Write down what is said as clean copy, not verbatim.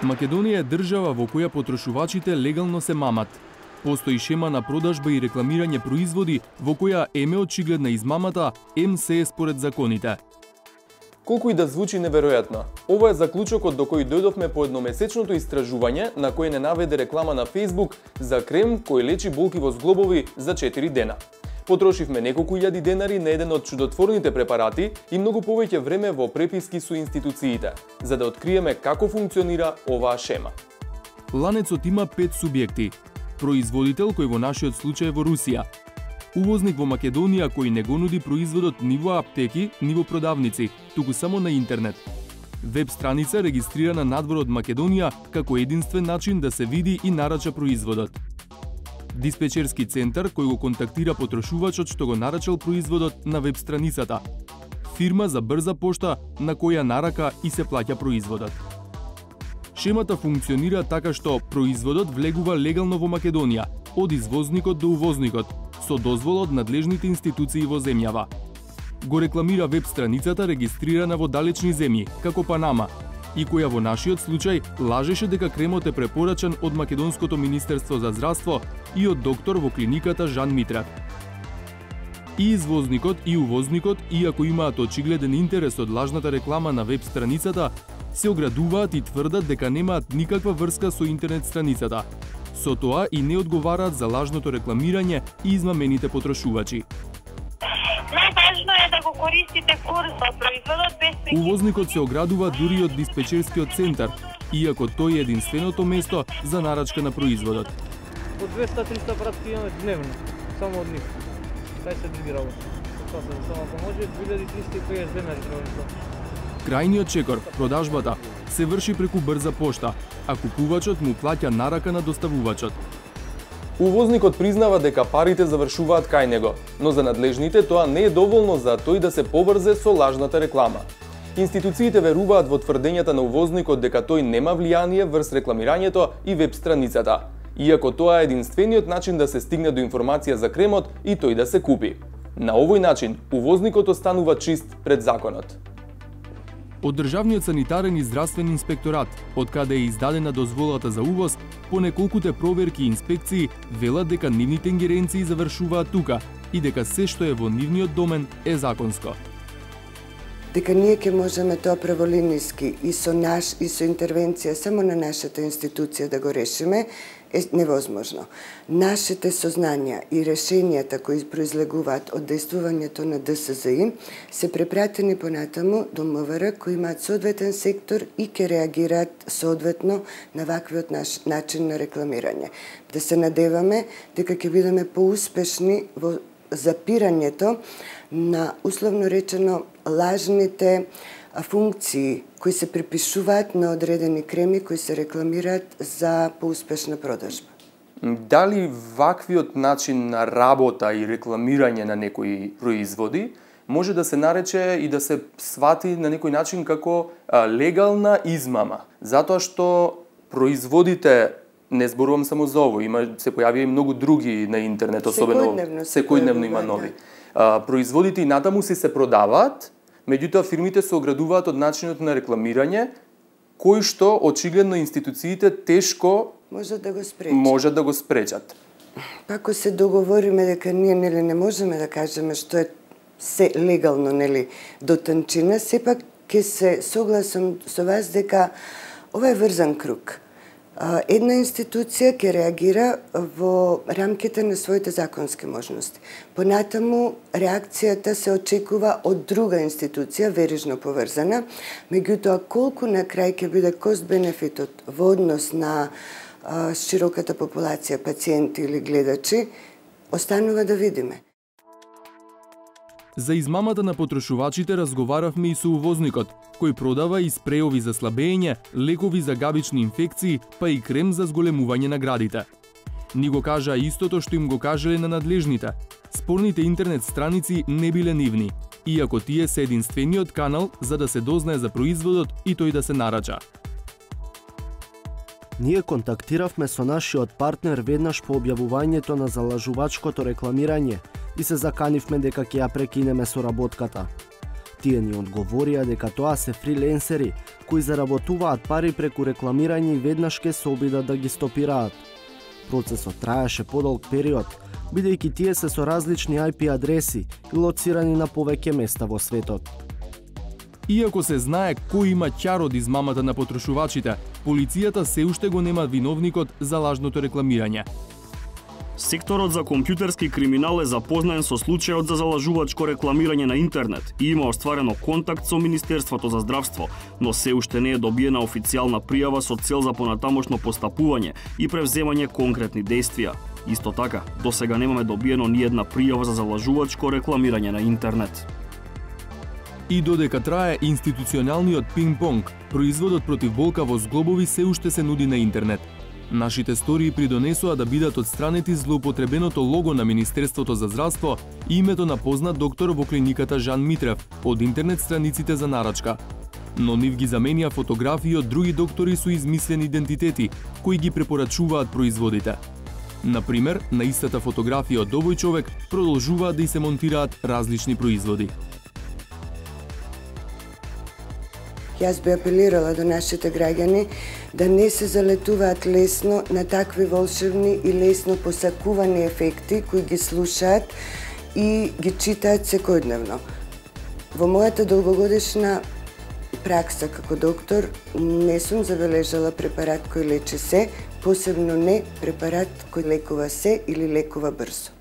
Македонија е држава во која потрошувачите легално се мамат. Постои шема на продажба и рекламирање производи во која ем е очигледна измамата, ем се е според законите. Колку и да звучи неверојатно, ова е заклучокот до кој дојдовме по едномесечното истражување на кој не наведе реклама на Facebook за крем кој лечи болки во зглобови за 4 дена. Потрошивме неколку илјади денари на еден од чудотворните препарати и многу повеќе време во преписки со институциите, за да откриеме како функционира оваа шема. Ланецот има 5 субјекти. Производител кој во нашиот случај е во Русија. Увозник во Македонија кој не го нуди производот ни во аптеки, ни во продавници, туку само на интернет. Веб страница регистрирана надвор од Македонија како единствен начин да се види и нарача производот. Диспечерски центар кој го контактира потрошувачот што го нарачал производот на веб страницата. Фирма за брза пошта на која нарака и се плаќа производот. Шемата функционира така што производот влегува легално во Македонија, од извозникот до увозникот, со дозвола од надлежните институции во земјава. Го рекламира веб страницата регистрирана во далечни земји, како Панама, и која во нашиот случај лажеше дека кремот е препорачан од Македонското Министерство за здравство и од доктор во клиниката Жан Митрев. И извозникот и увозникот, иако имаат очигледен интерес од лажната реклама на веб страницата, се оградуваат и тврдат дека немаат никаква врска со интернет страницата. Со тоа и не одговараат за лажното рекламирање и измамените потрошувачи. Најважно е да го користите курсот производот без прекин. Увозникот се оградува дури од диспечерскиот центар, иако тој е единственото место за нарачка на производот. По 200-300 пратки имаме дневно, само од нив. Кај се други работи. Само ако може 2350 денари треба. Крајниот чекор, продажбата, се врши преку брза пошта, а купувачот му плаќа нарака на доставувачот. Увозникот признава дека парите завршуваат кај него, но за надлежните тоа не е доволно за тој да се поврзе со лажната реклама. Институциите веруваат во тврдењата на увозникот дека тој нема влијание врз рекламирањето и веб страницата, иако тоа е единствениот начин да се стигне до информација за кремот и тој да се купи. На овој начин, увозникот останува чист пред законот. Од Државниот санитарен и здравствен инспекторат, од каде е издадена дозволата за увоз, по неколкуте проверки и инспекции велат дека нивните ингеренции завршуваат тука и дека се што е во нивниот домен е законско. Дека ние ќе можеме тоа праволиниски и со интервенција само на нашата институција да го решиме е невозможно. Нашите сознанија и решенијата кои произлегуваат од дејствувањето на ДСЗИ се препратени понатаму до МВР кои имаат соодветен сектор и ќе реагираат соодветно на ваквиот начин на рекламирање. Да се надеваме дека ќе бидеме поуспешни во запирањето на, условно речено, лажните функции кои се припишуваат на одредени креми кои се рекламираат за поуспешна продажба. Дали ваквиот начин на работа и рекламирање на некои производи може да се нарече и да се свати на некој начин како легална измама, затоа што производите, не зборувам само за ово, се појавија и многу други на интернет, особено секојдневно има нови. Производите и натаму се продаваат, меѓутоа фирмите се оградуваат од начинот на рекламирање, кој што очигледно институциите тешко можат да го спречат. Ако се договориме дека ние не можеме да кажеме што е се легално до танчина, сепак ќе се согласам со вас дека ова е врзан круг. Една институција ќе реагира во рамките на своите законски можности. Понатаму реакцијата се очекува од друга институција, верижно поврзана, меѓутоа колку на крај ќе биде кост-бенефитот во однос на широката популација пациенти или гледачи, останува да видиме. За измамата на потрошувачите разговаравме и со увозникот, кој продава и спреови за слабење, лекови за габични инфекции, па и крем за зголемување на градите. Ни го кажа истото што им го кажале на надлежните. Спорните интернет страници не биле нивни, иако тие се единствениот канал за да се дознае за производот и тој да се нарача. Ние контактиравме со нашиот партнер веднаш по објавувањето на залажувачкото рекламирање и се заканивме дека ќе ја прекинеме соработката. Тие ни одговорија дека тоа се фриленсери, кои заработуваат пари преку рекламирање и веднаш ке се обидат да ги стопираат. Процесот траеше подолг период, бидејќи тие се со различни IP адреси и лоцирани на повеќе места во светот. Иако се знае кој има ќар од измамата на потрошувачите, полицијата се уште го нема виновникот за лажното рекламирање. Секторот за компјутерски криминал е запознаен со случајот за залажувачко рекламирање на интернет и има остварено контакт со Министерството за здравство, но се уште не е добиена официјална пријава со цел за понатамошно постапување и превземање конкретни действија. Исто така, досега немаме добиено ни една пријава за залажувачко рекламирање на интернет. И додека трае институционалниот пинг-понг, производот против болка во зглобови се уште се нуди на интернет. Нашите стории придонесоа да бидат отстранети злоупотребеното лого на Министерството за здравство и името на познат доктор во клиниката Жан Митрев од интернет страниците за нарачка. Но нив ги заменија фотографии од други доктори со измислени идентитети, кои ги препорачуваат производите. Например, на истата фотографија од овој човек продолжуваат да и се монтираат различни производи. Јас би апелирала до нашите граѓани да не се залетуваат лесно на такви волшебни и лесно посакувани ефекти кои ги слушаат и ги читаат секојдневно. Во мојата долгогодишна пракса како доктор не сум забележала препарат кој лечи се, посебно не препарат кој лекува се или лекува брзо.